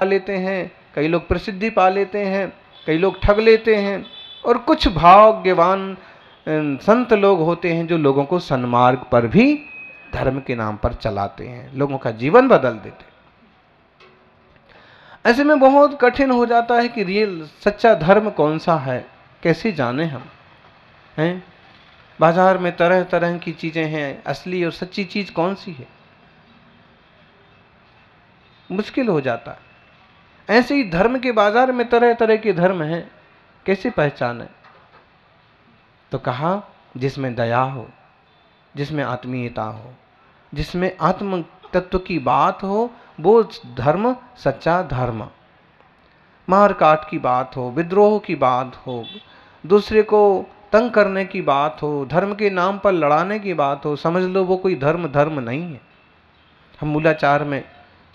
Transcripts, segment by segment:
लेते हैं, कई लोग प्रसिद्धि पा लेते हैं, कई लोग ठग लेते हैं, और कुछ भाग्यवान संत लोग होते हैं जो लोगों को सन्मार्ग पर भी धर्म के नाम पर चलाते हैं, लोगों का जीवन बदल देते हैं। ऐसे में बहुत कठिन हो जाता है कि रियल सच्चा धर्म कौन सा है, कैसे जाने हम हैं। बाजार में तरह तरह की चीजें हैं, असली और सच्ची चीज कौन सी है, मुश्किल हो जाता है। ऐसे ही धर्म के बाजार में तरह तरह के धर्म हैं, कैसे पहचाने। तो कहा जिसमें दया हो, जिसमें आत्मीयता हो, जिसमें आत्म तत्व की बात हो, वो धर्म सच्चा धर्म। मार काट की बात हो, विद्रोह की बात हो, दूसरे को तंग करने की बात हो, धर्म के नाम पर लड़ाने की बात हो, समझ लो वो कोई धर्म धर्म नहीं है। हम मूलाचार में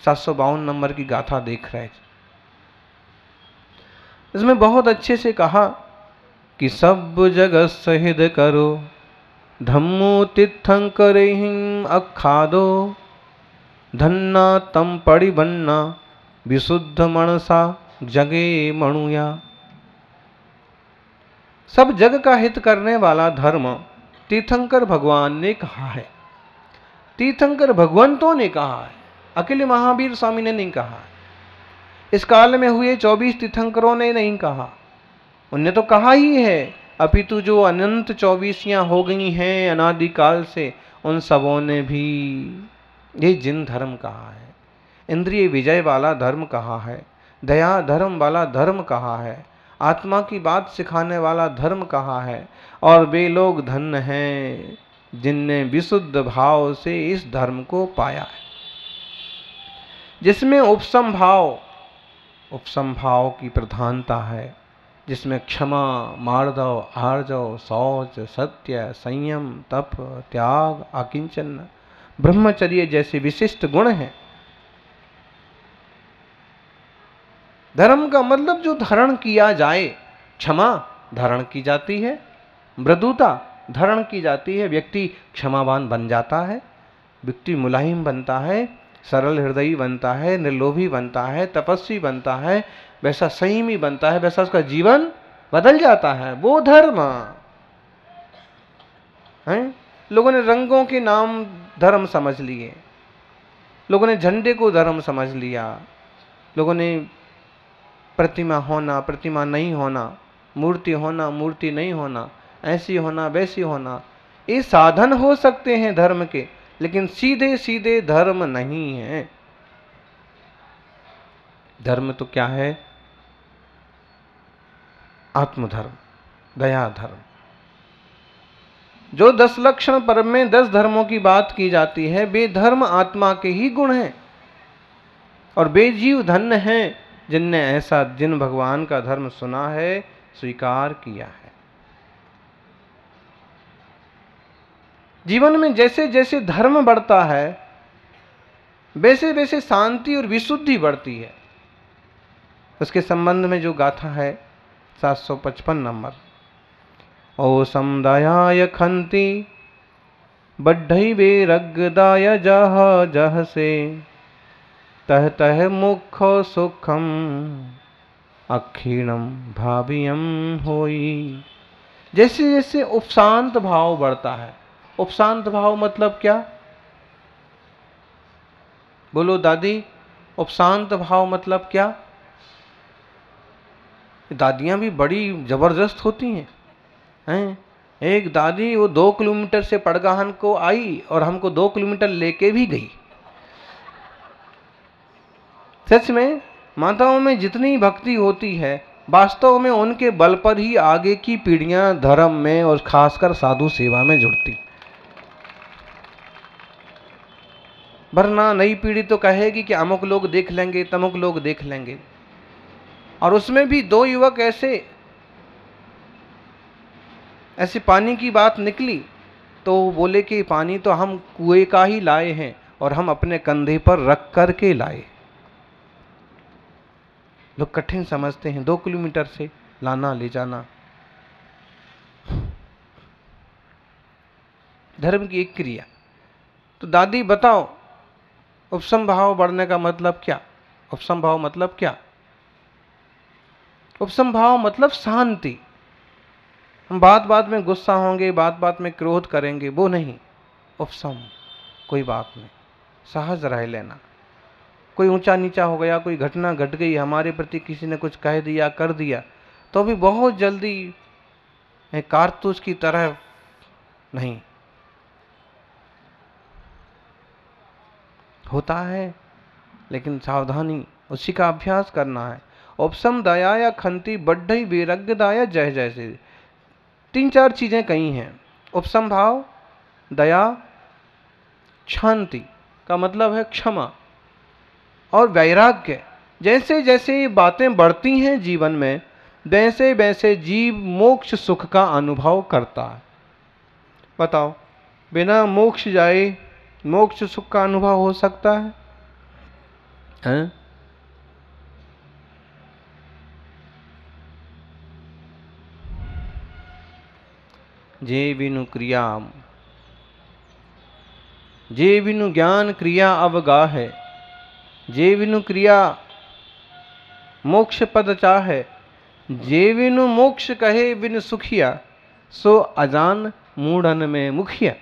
752 नंबर की गाथा देख रहे थे, इसमें बहुत अच्छे से कहा कि सब जगत सहित करो, धम्मो तीर्थंकरेहिं अखादो, धन्ना तम पड़ी बन्ना, विशुद्ध मनसा जगे मणुया। सब जग का हित करने वाला धर्म तीर्थंकर भगवान ने कहा है। तीर्थंकर भगवंतों ने कहा है, अखिल महावीर स्वामी ने नहीं कहा। इस काल में हुए 24 तीर्थंकरों ने नहीं कहा, उनने तो कहा ही है, अपितु जो अनंत 24 हो गई हैं अनादिकाल से, उन सबों ने भी ये जिन धर्म कहा है, इंद्रिय विजय वाला धर्म कहा है, दया धर्म वाला धर्म कहा है, आत्मा की बात सिखाने वाला धर्म कहा है। और वे लोग धन्य हैं जिनने विशुद्ध भाव से इस धर्म को पाया है, जिसमें उपसम भाव की प्रधानता है, जिसमें क्षमा, मार्दव, आर्जव, शौच, सत्य, संयम, तप, त्याग, अकिंचन, ब्रह्मचर्य जैसे विशिष्ट गुण हैं। धर्म का मतलब जो धारण किया जाए, क्षमा धारण की जाती है, मृदुता धारण की जाती है, व्यक्ति क्षमावान बन जाता है, व्यक्ति मुलायम बनता है, सरल हृदयी बनता है, निर्लोभी बनता है, तपस्वी बनता है, वैसा संयमी बनता है, वैसा उसका जीवन बदल जाता है। वो धर्म है। लोगों ने रंगों के नाम धर्म समझ लिए, लोगों ने झंडे को धर्म समझ लिया, लोगों ने प्रतिमा होना, प्रतिमा नहीं होना, मूर्ति होना, मूर्ति नहीं होना, ऐसी होना, वैसी होना, ये साधन हो सकते हैं धर्म के, लेकिन सीधे सीधे धर्म नहीं है। धर्म तो क्या है? आत्मधर्म, दया धर्म। जो 10 लक्षण परम में 10 धर्मों की बात की जाती है, वे धर्म आत्मा के ही गुण हैं, और वे जीव धन्य हैं जिनने ऐसा जिन भगवान का धर्म सुना है, स्वीकार किया है। जीवन में जैसे जैसे धर्म बढ़ता है, वैसे वैसे शांति और विशुद्धि बढ़ती है। उसके संबंध में जो गाथा है 755 नंबर, ओ समुदाय खंती बढ़ई वे रगदाय जह जह से, तह तह मुख सुखम अक्षीणम भावियम होई। जैसे जैसे उपशांत भाव बढ़ता है, उपशांत भाव मतलब क्या? बोलो दादी, उपशांत भाव मतलब क्या? दादियां भी बड़ी जबरदस्त होती हैं। एक दादी वो 2 किलोमीटर से पड़गाहन को आई और हमको 2 किलोमीटर लेके भी गई। सच में माताओं में जितनी भक्ति होती है, वास्तव में उनके बल पर ही आगे की पीढ़ियां धर्म में और खासकर साधु सेवा में जुड़ती। वरना नई पीढ़ी तो कहेगी कि अमुक लोग देख लेंगे, तमुक लोग देख लेंगे। और उसमें भी 2 युवक ऐसे पानी की बात निकली तो बोले कि पानी तो हम कुएं का ही लाए हैं और हम अपने कंधे पर रख करके लाए। लोग कठिन समझते हैं 2 किलोमीटर से लाना ले जाना। धर्म की एक क्रिया। तो दादी बताओ, उपसम भाव बढ़ने का मतलब क्या? उपसम भाव मतलब क्या? उपसम भाव मतलब शांति। हम बात बात में गुस्सा होंगे, बात बात में क्रोध करेंगे, वो नहीं। उपसम, कोई बात नहीं, सहज रह लेना। कोई ऊंचा नीचा हो गया, कोई घटना घट गई हमारे प्रति, किसी ने कुछ कह दिया कर दिया, तो भी बहुत जल्दी कारतूस की तरह नहीं होता है, लेकिन सावधानी, उसी का अभ्यास करना है। उपसम दया या खंती बढ़ई वैराग्य दाया जय जैसे 3-4 चीजें कही हैं। उपसम भाव, दया, शांति का मतलब है क्षमा, और वैराग्य। जैसे जैसे ये बातें बढ़ती हैं जीवन में, वैसे वैसे जीव मोक्ष सुख का अनुभव करता है। बताओ, बिना मोक्ष जाए मोक्ष सुख का अनुभव हो सकता है? हैं? जे बिनु क्रिया, जे बिनु ज्ञान क्रिया अवगाहे, जे बिनु क्रिया मोक्ष पद चाहे, जे बिनु मोक्ष कहे बिनु सुखिया, सो अजान मूढ़न में मुखिया।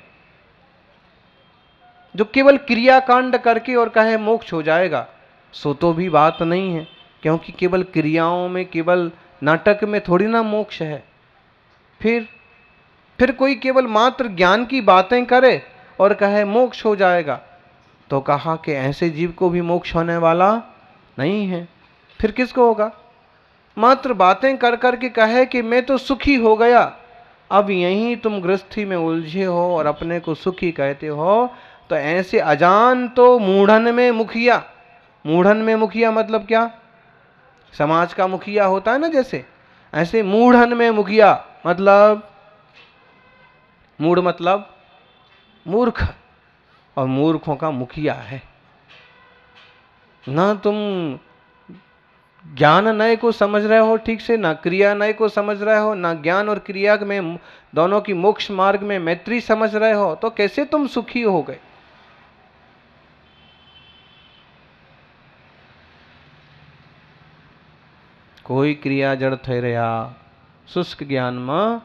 जो केवल क्रियाकांड करके और कहे मोक्ष हो जाएगा, सो तो भी बात नहीं है, क्योंकि केवल क्रियाओं में, केवल नाटक में थोड़ी ना मोक्ष है। फिर कोई केवल मात्र ज्ञान की बातें करे और कहे मोक्ष हो जाएगा, तो कहा कि ऐसे जीव को भी मोक्ष होने वाला नहीं है। फिर किसको होगा? मात्र बातें कर कर के कहे कि मैं तो सुखी हो गया, अब यहीं तुम गृहस्थी में उलझे हो और अपने को सुखी कहते हो, तो ऐसे अजान तो मूढ़न में मुखिया। मूढ़न में मुखिया मतलब क्या? समाज का मुखिया होता है ना, जैसे ऐसे मूढ़न में मुखिया मतलब, मूढ़ मतलब मूर्ख, और मूर्खों का मुखिया है ना। तुम ज्ञान नए को समझ रहे हो ठीक से, ना क्रिया नए को समझ रहे हो, ना ज्ञान और क्रिया में दोनों की मोक्ष मार्ग में मैत्री समझ रहे हो, तो कैसे तुम सुखी हो गए? कोई क्रिया जड़ थे रहा, शुष्क ज्ञान में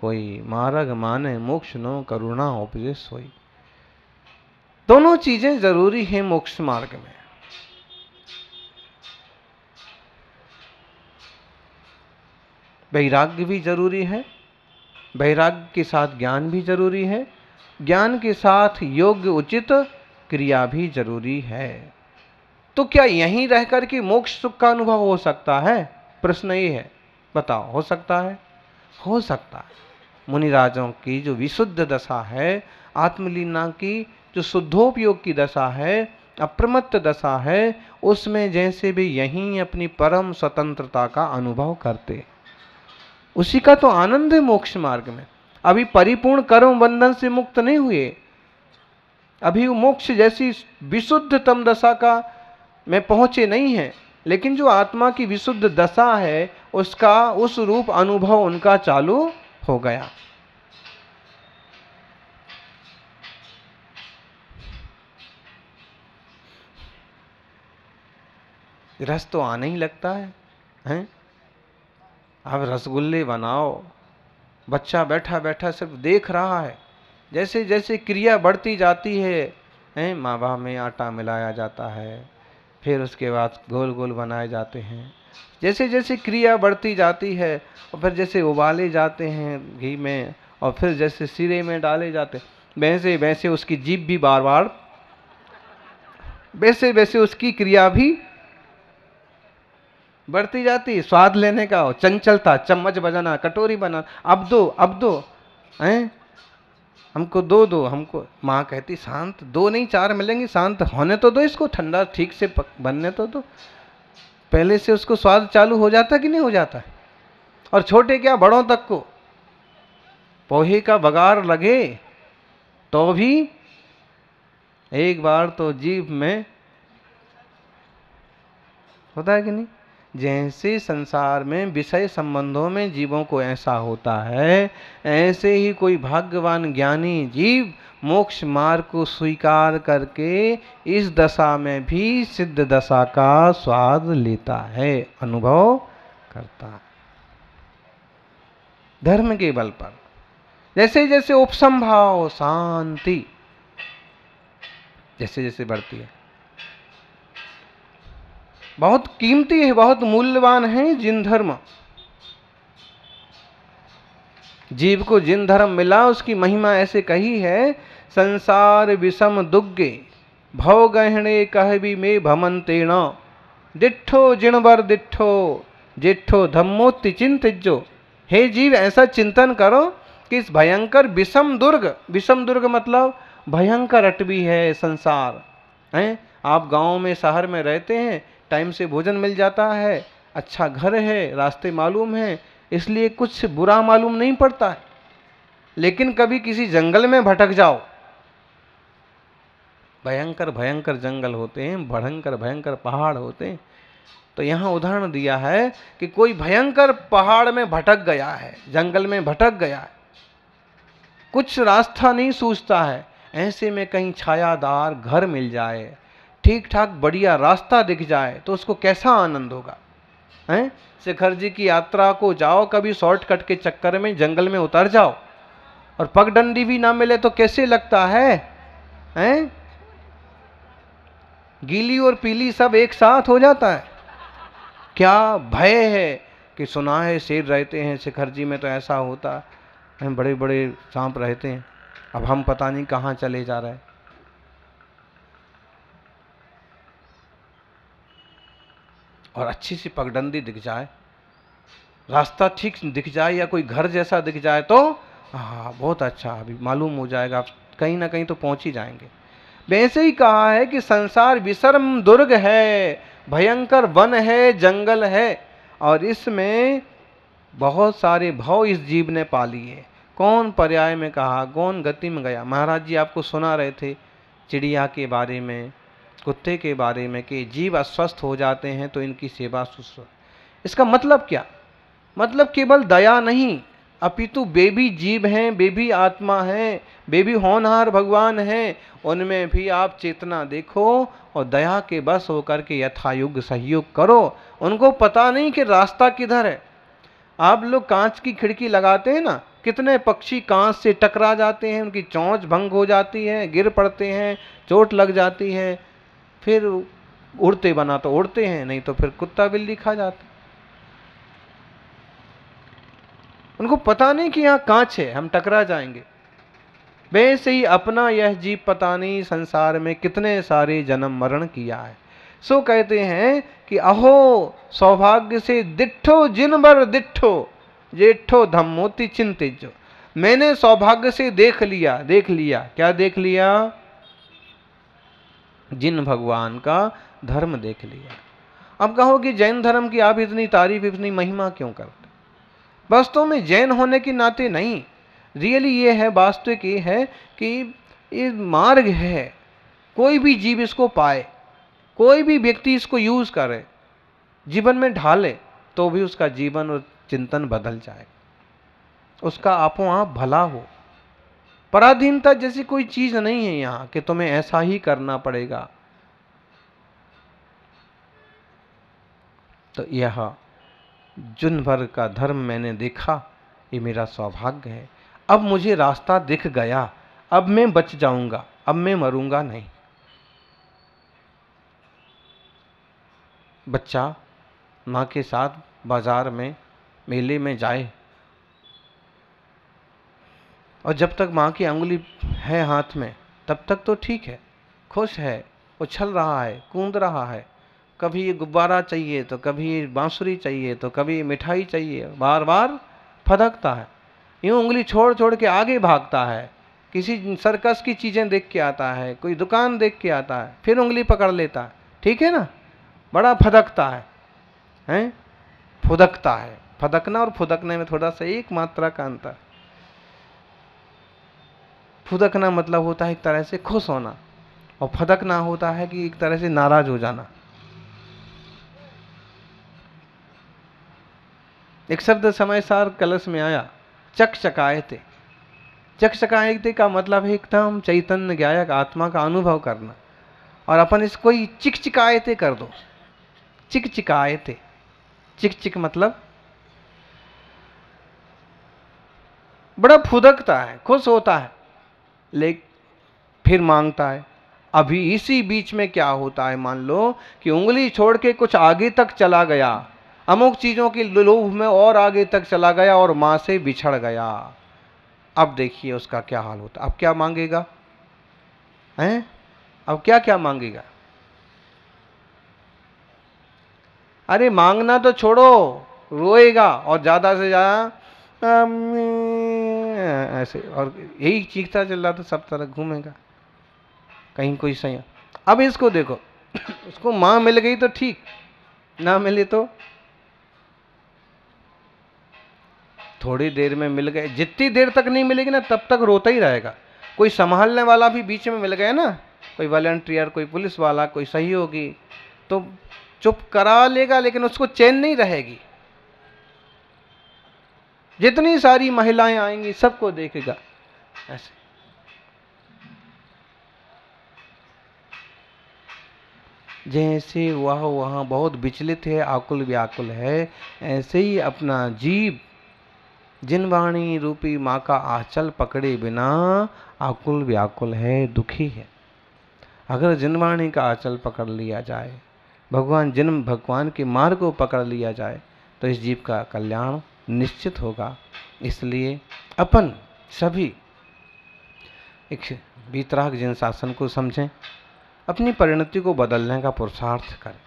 कोई मार्ग माने, मोक्ष नो करुणा उपजे सोई। दोनों चीजें जरूरी हैं मोक्ष मार्ग में। वैराग्य भी जरूरी है, वैराग्य के साथ ज्ञान भी जरूरी है, ज्ञान के साथ योग्य उचित क्रिया भी जरूरी है। तो क्या यहीं रहकर के मोक्ष सुख का अनुभव हो सकता है? प्रश्न ये है, बताओ, हो सकता है? हो सकता है। मुनिराजों की जो विशुद्ध दशा है, आत्मलीना की जो शुद्धोपयोग की दशा है, अप्रमत्त दशा है, उसमें जैसे भी यहीं अपनी परम स्वतंत्रता का अनुभव करते, उसी का तो आनंद है मोक्ष मार्ग में। अभी परिपूर्ण कर्म बंधन से मुक्त नहीं हुए, अभी मोक्ष जैसी विशुद्धतम दशा का में पहुंचे नहीं है, लेकिन जो आत्मा की विशुद्ध दशा है, उसका उस रूप अनुभव उनका चालू हो गया। रस तो आने ही लगता है, हैं? अब रसगुल्ले बनाओ, बच्चा बैठा बैठा सिर्फ देख रहा है, जैसे जैसे क्रिया बढ़ती जाती है, मावा में आटा मिलाया जाता है, फिर उसके बाद गोल गोल बनाए जाते हैं, जैसे जैसे क्रिया बढ़ती जाती है, और फिर जैसे उबाले जाते हैं घी में, और फिर जैसे सिरे में डाले जाते, वैसे वैसे उसकी जीभ भी बार बार, वैसे वैसे उसकी क्रिया भी बढ़ती जाती, स्वाद लेने का, चंचलता, चम्मच बजाना, कटोरी बनाना, अब दो, हैं? हमको दो, हमको। माँ कहती शांत, 2 नहीं 4 मिलेंगे, शांत होने तो दो, इसको ठंडा ठीक से बनने तो दो। पहले से उसको स्वाद चालू हो जाता कि नहीं हो जाता? और छोटे क्या बड़ों तक को पोहे का बघार लगे तो भी एक बार तो जीभ में होता है कि नहीं? जैसे संसार में विषय संबंधों में जीवों को ऐसा होता है, ऐसे ही कोई भाग्यवान ज्ञानी जीव मोक्ष मार्ग को स्वीकार करके इस दशा में भी सिद्ध दशा का स्वाद लेता है, अनुभव करता है धर्म के बल पर। जैसे जैसे उपशम भाव, शांति जैसे जैसे बढ़ती है, बहुत कीमती है, बहुत मूल्यवान है जिन धर्म, जीव को जिन धर्म मिला उसकी महिमा ऐसे कही है, संसार विषम दुग्गे भव गहणे कहबी में भमंतेण दिठो जिणवर दिठो जेठो धम्मोत्ति चिंतिजो। हे जीव, ऐसा चिंतन करो कि इस भयंकर विषम दुर्ग मतलब भयंकर अटवी है संसार है। आप गांव में शहर में रहते हैं, टाइम से भोजन मिल जाता है, अच्छा घर है, रास्ते मालूम है, इसलिए कुछ बुरा मालूम नहीं पड़ता है। लेकिन कभी किसी जंगल में भटक जाओ, भयंकर भयंकर जंगल होते हैं, भयंकर भयंकर पहाड़ होते हैं। तो यहाँ उदाहरण दिया है कि कोई भयंकर पहाड़ में भटक गया है, जंगल में भटक गया है, कुछ रास्ता नहीं सूझता है, ऐसे में कहीं छायादार घर मिल जाए, ठीक ठाक बढ़िया रास्ता दिख जाए तो उसको कैसा आनंद होगा हैं। शिखर जी की यात्रा को जाओ, कभी शॉर्टकट के चक्कर में जंगल में उतर जाओ और पगडंडी भी ना मिले तो कैसे लगता है हैं? गीली और पीली सब एक साथ हो जाता है। क्या भय है कि सुना है शेर रहते हैं शिखर जी में, तो ऐसा होता है, बड़े बड़े सांप रहते हैं, अब हम पता नहीं कहाँ चले जा रहे हैं। और अच्छी सी पगडंडी दिख जाए, रास्ता ठीक दिख जाए या कोई घर जैसा दिख जाए तो हाँ बहुत अच्छा, अभी मालूम हो जाएगा, आप कहीं ना कहीं तो पहुंच ही जाएंगे। वैसे ही कहा है कि संसार विषम दुर्ग है, भयंकर वन है, जंगल है, और इसमें बहुत सारे भाव इस जीव ने पा लिए। कौन पर्याय में कहा, कौन गति में गया। महाराज जी आपको सुना रहे थे चिड़िया के बारे में, कुत्ते के बारे में, कि जीव अस्वस्थ हो जाते हैं तो इनकी सेवा शुश्रूषा। इसका मतलब क्या? मतलब केवल दया नहीं, अपितु वे भी जीव हैं, वे भी आत्मा हैं, वे भी होनहार भगवान हैं, उनमें भी आप चेतना देखो और दया के बस होकर के यथायुग सहयोग करो। उनको पता नहीं कि रास्ता किधर है। आप लोग कांच की खिड़की लगाते हैं ना, कितने पक्षी कांच से टकरा जाते हैं, उनकी चोंच भंग हो जाती है, गिर पड़ते हैं, चोट लग जाती है, फिर उड़ते बना तो उड़ते हैं, नहीं तो फिर कुत्ता बिल्ली खा जाते। उनको पता नहीं कि यहाँ कांच है, हम टकरा जाएंगे। वैसे ही अपना यह जीव पता नहीं संसार में कितने सारे जन्म मरण किया है। सो कहते हैं कि अहो सौभाग्य से दिठो जिनबर दिठो जेठो धम्मोति चिंतिजो। मैंने सौभाग्य से देख लिया। क्या देख लिया? जिन भगवान का धर्म देख लिया। अब कहो कि जैन धर्म की आप इतनी तारीफ, इतनी महिमा क्यों करते? वास्तव में जैन होने के नाते नहीं, रियली ये है, वास्तविक ये है कि ये मार्ग है। कोई भी जीव इसको पाए, कोई भी व्यक्ति इसको यूज करे, जीवन में ढाले, तो भी उसका जीवन और चिंतन बदल जाए, उसका आपो आप भला हो। पराधीनता जैसी कोई चीज नहीं है यहाँ कि तुम्हें ऐसा ही करना पड़ेगा। तो यह जुन भर का धर्म मैंने देखा, ये मेरा सौभाग्य है। अब मुझे रास्ता दिख गया, अब मैं बच जाऊंगा, अब मैं मरूंगा नहीं। बच्चा माँ के साथ बाजार में, मेले में जाए, और जब तक माँ की अंगुली है हाथ में तब तक तो ठीक है, खुश है, उछल रहा है, कूद रहा है। कभी ये गुब्बारा चाहिए तो कभी ये बांसुरी चाहिए तो कभी मिठाई चाहिए, बार बार फदकता है, यूँ उंगली छोड़ छोड़ के आगे भागता है। किसी सर्कस की चीज़ें देख के आता है, कोई दुकान देख के आता है, फिर उंगली पकड़ लेता है, ठीक है ना, बड़ा फदकता है, हैं? फुदकता है। फदकना और फुदकने में थोड़ा सा एक मात्रा का अंतर। फुदकना मतलब होता है एक तरह से खुश होना, और फदकना होता है कि एक तरह से नाराज हो जाना। एक शब्द समय सार कलश में आया, चकचकाए थे। चकचकायते का मतलब है एकदम चैतन्य ज्ञायक आत्मा का अनुभव करना। और अपन इसको ही चिकचिकायते कर दो। चिकचिकायते, चिक मतलब बड़ा फुदकता है, खुश होता है, लेकिन फिर मांगता है। अभी इसी बीच में क्या होता है, मान लो कि उंगली छोड़ के कुछ आगे तक चला गया, अमुक चीजों की लोभ में और आगे तक चला गया और मां से बिछड़ गया। अब देखिए उसका क्या हाल होता। अब क्या मांगेगा हैं? अब क्या क्या मांगेगा? अरे मांगना तो छोड़ो, रोएगा और ज्यादा से ज्यादा ऐसे, और यही चीखता चल रहा था, सब तरह घूमेगा, कहीं कोई सही। अब इसको देखो, उसको मां मिल गई तो ठीक, ना मिले तो थोड़ी देर में मिल गए, जितनी देर तक नहीं मिलेगी ना तब तक रोता ही रहेगा। कोई संभालने वाला भी बीच में मिल गया ना, कोई वॉलंटियर, कोई पुलिस वाला, कोई सहयोगी, तो चुप करा लेगा, लेकिन उसको चैन नहीं रहेगी। जितनी सारी महिलाएं आएंगी सबको देखेगा ऐसे। जैसे वह वहां बहुत विचलित है, आकुल व्याकुल है, ऐसे ही अपना जीव जिनवाणी रूपी माँ का आंचल पकड़े बिना आकुल व्याकुल है, दुखी है। अगर जिनवाणी का आंचल पकड़ लिया जाए, भगवान के मार्ग को पकड़ लिया जाए, तो इस जीव का कल्याण निश्चित होगा। इसलिए अपन सभी एक वीतराग जिन शासन को समझें, अपनी परिणति को बदलने का पुरुषार्थ करें।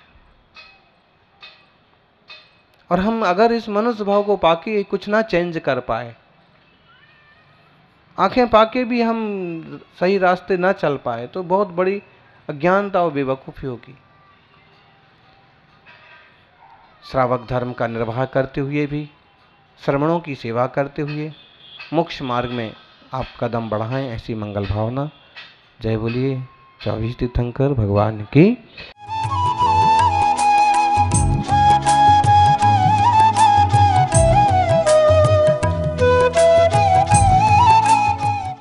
और हम अगर इस मनुष्य भाव को पाके कुछ ना चेंज कर पाए, आंखें पाके भी हम सही रास्ते ना चल पाए, तो बहुत बड़ी अज्ञानता और बेवकूफी होगी। श्रावक धर्म का निर्वाह करते हुए भी, श्रमणों की सेवा करते हुए मोक्ष मार्ग में आप कदम बढ़ाएं, ऐसी मंगल भावना। जय बोलिए 24 तीर्थंकर भगवान की।